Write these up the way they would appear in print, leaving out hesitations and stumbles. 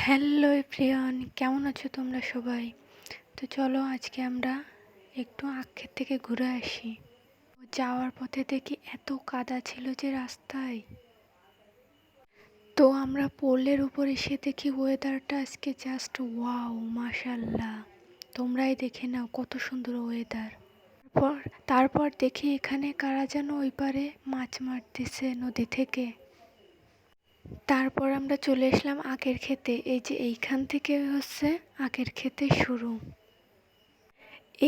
Hello everyone, কেমন আছো তোমরা সবাই? তো চলো আজকে আমরা একটু আখের থেকে ঘুরে আসি। যাওয়ার পথে দেখি এত কাদা ছিল যে রাস্তায়। তো আমরা পোলের উপর এসে দেখি ওয়েদারটা আজকে জাস্ট ওয়াও, মাশাল্লাহ। তোমরাই দেখে নাও কত সুন্দর ওয়েদার। তারপর দেখি এখানে কারা যেন ওই পারে মাছ মারতেছে নদী থেকে। তারপর আমরা চলে আসলাম আখের ক্ষেতে। এই যে এইখান থেকে হচ্ছে আখের ক্ষেতে শুরু।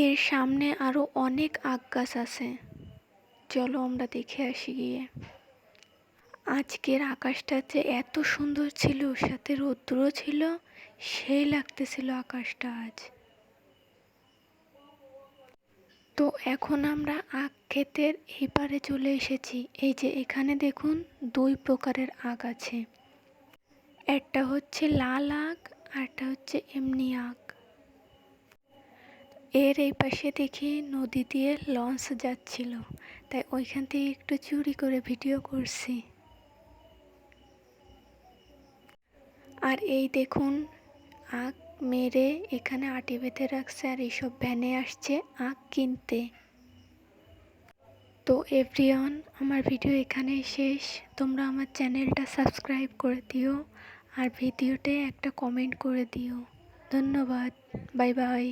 এর সামনে আরো অনেক আখ গাছ আছে, চলো আমরা দেখে আসি গিয়ে। আজকের আকাশটা যে এত সুন্দর ছিল, সাথে রৌদ্রও ছিল, সেই লাগতেছিল আকাশটা আজ। তো এখন আমরা আখ ক্ষেতের এই পারে চলে এসেছি। এই যে এখানে দেখুন দুই প্রকারের আখ আছে, একটা হচ্ছে লাল আখ আর একটা হচ্ছে এমনি আখ। এর এই পাশে দেখি নদী দিয়ে লঞ্চ যাচ্ছিল, তাই ওইখান থেকে একটু চুরি করে ভিডিও করছি। আর এই দেখুন আখ মেরে এখানে আটি বেঁধে রাখছে, আর এইসব ভ্যানে আসছে আখ কিনতে। তো এভরিওয়ান, আমার ভিডিও এখানেই শেষ। তোমরা আমার চ্যানেলটা সাবস্ক্রাইব করে দিও আর ভিডিওতে একটা কমেন্ট করে দিও। ধন্যবাদ, বাই বাই।